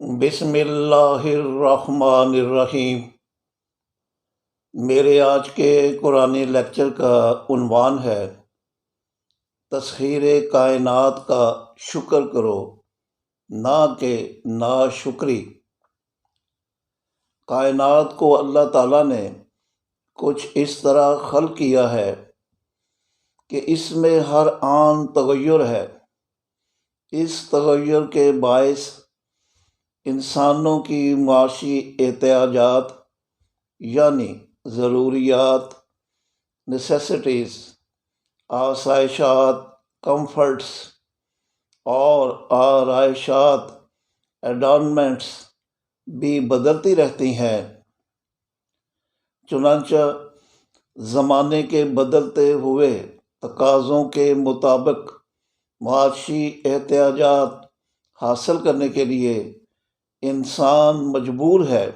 بسم اللہ الرحمن الرحیم۔ میرے آج کے قرآن لیکچر کا عنوان ہے تسخیر کائنات کا شکر کرو نہ کہ ناشکری۔ کائنات کو اللہ تعالیٰ نے کچھ اس طرح خلق کیا ہے کہ اس میں ہر آن تغیر ہے۔ اس تغیر کے باعث انسانوں کی معاشی احتیاجات یعنی ضروریات، نیسیسٹیز، آسائشات، کمفرٹس اور آرائشات، ایڈارنمنٹس بھی بدلتی رہتی ہیں۔ چنانچہ زمانے کے بدلتے ہوئے تقاضوں کے مطابق معاشی احتیاجات حاصل کرنے کے لیے انسان مجبور ہے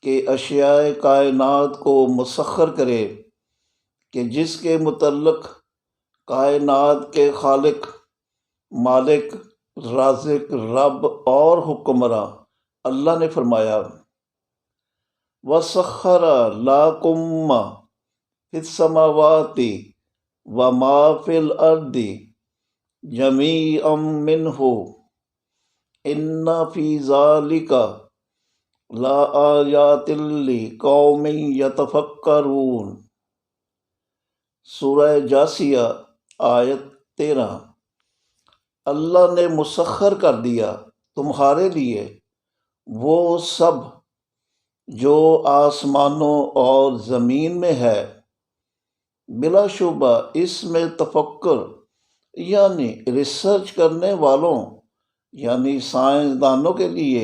کہ اشیاء کائنات کو مسخر کرے کہ جس کے متعلق کائنات کے خالق، مالک، رازق، رب اور حکمراں اللہ نے فرمایا وَسَخَّرَ لَكُم مَّا فِي السَّمَاوَاتِ وَمَا فِي الْأَرْضِ جَمِيعًا مِّنْهُ إِنَّ فِي ذَلِكَ لَآيَاتٍ لِقَوْمٍ يَتَفَکَّرُونَ۔ سورہ جاثیہ آیت 13۔ اللہ نے مسخر کر دیا تمہارے لیے وہ سب جو آسمانوں اور زمین میں ہے، بلا شبہ اس میں تفکر یعنی ریسرچ کرنے والوں یعنی سائنسدانوں کے لیے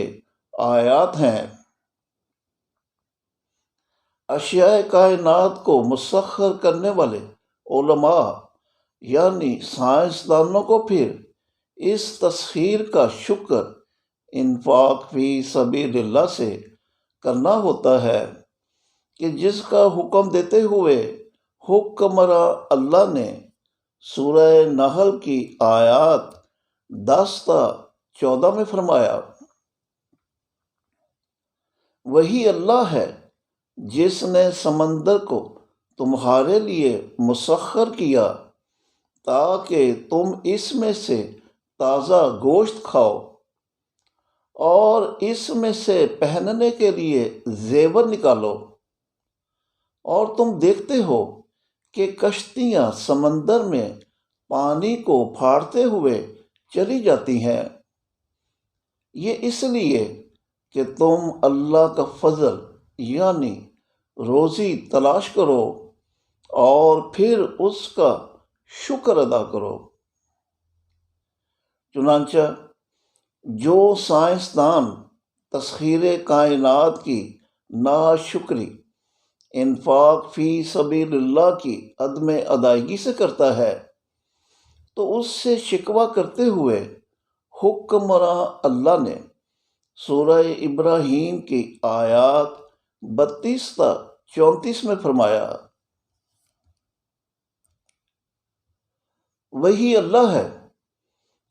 آیات ہیں۔ اشیاء کائنات کو مسخر کرنے والے علماء یعنی سائنسدانوں کو پھر اس تسخیر کا شکر انفاق فی سبیل اللہ سے کرنا ہوتا ہے کہ جس کا حکم دیتے ہوئے حکمراں اللہ نے سورہ نحل کی آیات 10 تا 14 میں فرمایا وہی اللہ ہے جس نے سمندر کو تمہارے لیے مسخر کیا تاکہ تم اس میں سے تازہ گوشت کھاؤ اور اس میں سے پہننے کے لیے زیور نکالو، اور تم دیکھتے ہو کہ کشتیاں سمندر میں پانی کو پھاڑتے ہوئے چلی جاتی ہیں، یہ اس لیے کہ تم اللہ کا فضل یعنی روزی تلاش کرو اور پھر اس کا شکر ادا کرو۔ چنانچہ جو سائنسدان تسخیر کائنات کی ناشکری انفاق فی سبیل اللہ کی عدم ادائیگی سے کرتا ہے تو اس سے شکوہ کرتے ہوئے حکمراں اللہ نے سورہ ابراہیم کی آیات 32 تا 34 میں فرمایا وہی اللہ ہے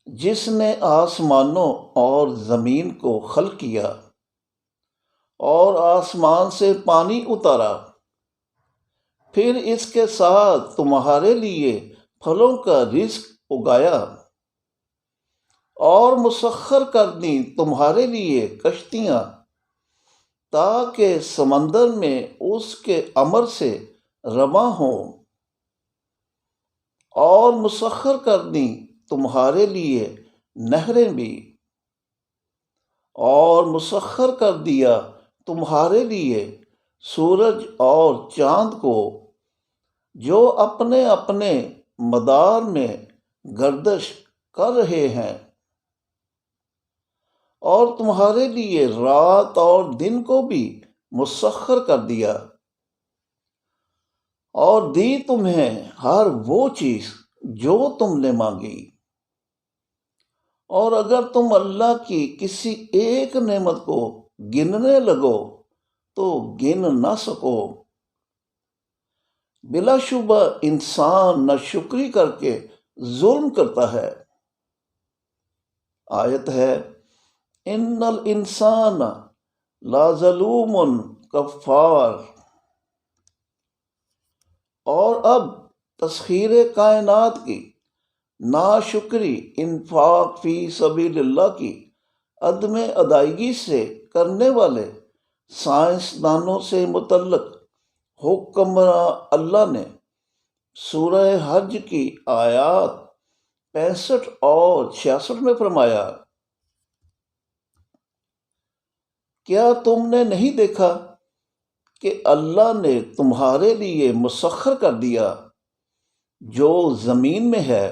جس نے آسمانوں اور زمین کو خلق کیا اور آسمان سے پانی اتارا، پھر اس کے ساتھ تمہارے لیے پھلوں کا رزق اگایا اور مسخر کر دی تمہارے لیے کشتیاں تاکہ سمندر میں اس کے امر سے رواں ہوں، اور مسخر کر دی تمہارے لیے نہریں بھی، اور مسخر کر دیا تمہارے لیے سورج اور چاند کو جو اپنے اپنے مدار میں گردش کر رہے ہیں، اور تمہارے لیے رات اور دن کو بھی مسخر کر دیا، اور دی تمہیں ہر وہ چیز جو تم نے مانگی، اور اگر تم اللہ کی کسی ایک نعمت کو گننے لگو تو گن نہ سکو۔ بلا شبہ انسان ناشکری کر کے ظلم کرتا ہے۔ آیت ہے ان الانسان لظلوم کفار۔ اور اب تسخیر کائنات کی ناشکری انفاق فی سبیل اللہ کی عدم ادائیگی سے کرنے والے سائنسدانوں سے متعلق حکم اللہ نے سورہ حج کی آیات 65 اور 66 میں فرمایا، کیا تم نے نہیں دیکھا کہ اللہ نے تمہارے لیے مسخر کر دیا جو زمین میں ہے،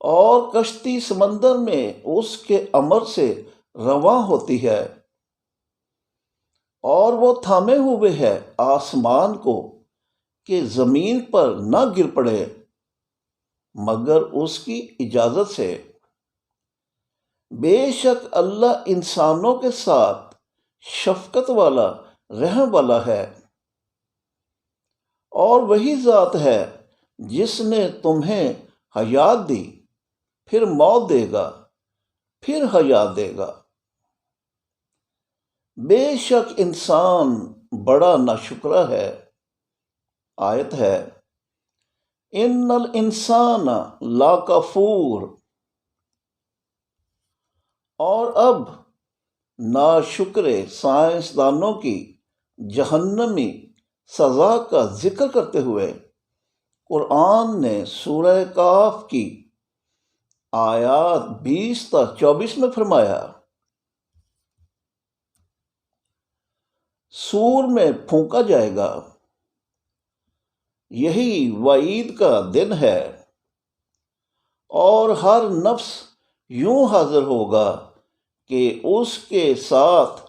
اور کشتی سمندر میں اس کے امر سے رواں ہوتی ہے، اور وہ تھامے ہوئے ہے آسمان کو کہ زمین پر نہ گر پڑے مگر اس کی اجازت سے۔ بے شک اللہ انسانوں کے ساتھ شفقت والا رحم والا ہے، اور وہی ذات ہے جس نے تمہیں حیات دی، پھر موت دے گا، پھر حیات دے گا۔ بے شک انسان بڑا ناشکرا ہے۔ آیت ہے، ان الانسان لاکفور۔ اور اب ناشکر سائنسدانوں کی جہنمی سزا کا ذکر کرتے ہوئے قرآن نے سورہ کہف کی آیات 20 تا 24 میں فرمایا، سور میں پھونکا جائے گا، یہی وعید کا دن ہے، اور ہر نفس یوں حاضر ہوگا کہ اس کے ساتھ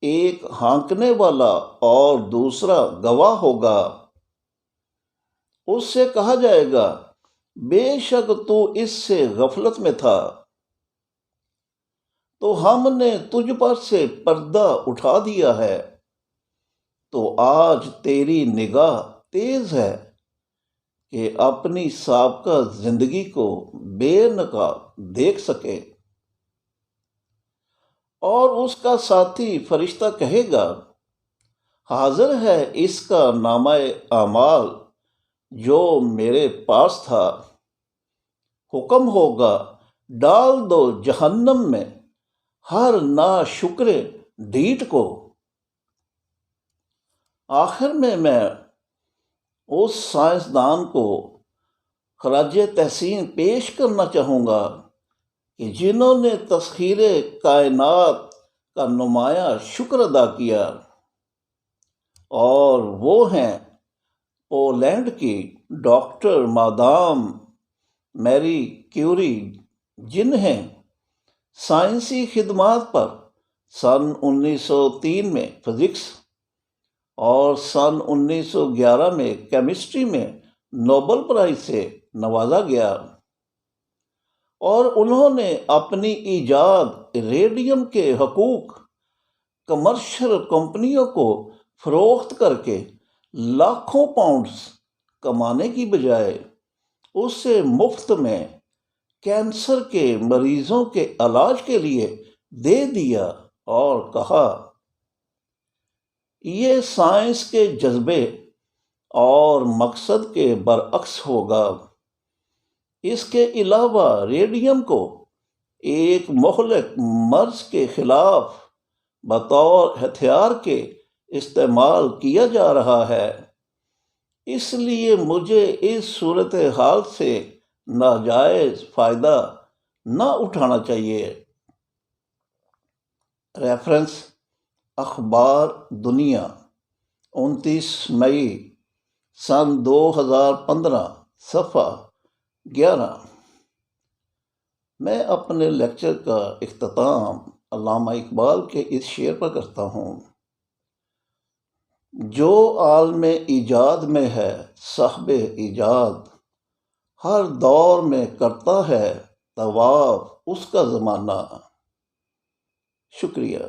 ایک ہانکنے والا اور دوسرا گواہ ہوگا۔ اس سے کہا جائے گا، بے شک تو اس سے غفلت میں تھا، تو ہم نے تجھ پر سے پردہ اٹھا دیا ہے، تو آج تیری نگاہ تیز ہے کہ اپنی سابقہ زندگی کو بے نقاب دیکھ سکے۔ اور اس کا ساتھی فرشتہ کہے گا، حاضر ہے اس کا نامہ اعمال جو میرے پاس تھا۔ حکم ہوگا، ڈال دو جہنم میں ہر ناشکر ڈھیٹ کو۔ آخر میں اس سائنسدان کو خراج تحسین پیش کرنا چاہوں گا کہ جنہوں نے تسخیر کائنات کا نمایاں شکر ادا کیا، اور وہ ہیں پولینڈ کی ڈاکٹر مادام میری کیوری، جنہیں سائنسی خدمات پر سن 1903 میں فزکس اور سن 1911 میں کیمسٹری میں نوبل پرائز سے نوازا گیا، اور انہوں نے اپنی ایجاد ریڈیم کے حقوق کمرشل کمپنیوں کو فروخت کر کے لاکھوں پاؤنڈز کمانے کی بجائے اس سے مفت میں کینسر کے مریضوں کے علاج کے لیے دے دیا، اور کہا، یہ سائنس کے جذبے اور مقصد کے برعکس ہوگا۔ اس کے علاوہ ریڈیم کو ایک مہلک مرض کے خلاف بطور ہتھیار کے استعمال کیا جا رہا ہے، اس لیے مجھے اس صورتحال سے ناجائز فائدہ نہ اٹھانا چاہیے۔ ریفرنس: اخبار دنیا، 29 مئی سن 2015، صفحہ 11۔ میں اپنے لیکچر کا اختتام علامہ اقبال کے اس شعر پر کرتا ہوں، جو عالم ایجاد میں ہے صاحب ایجاد، ہر دور میں کرتا ہے طواف اس کا زمانہ۔ شکریہ۔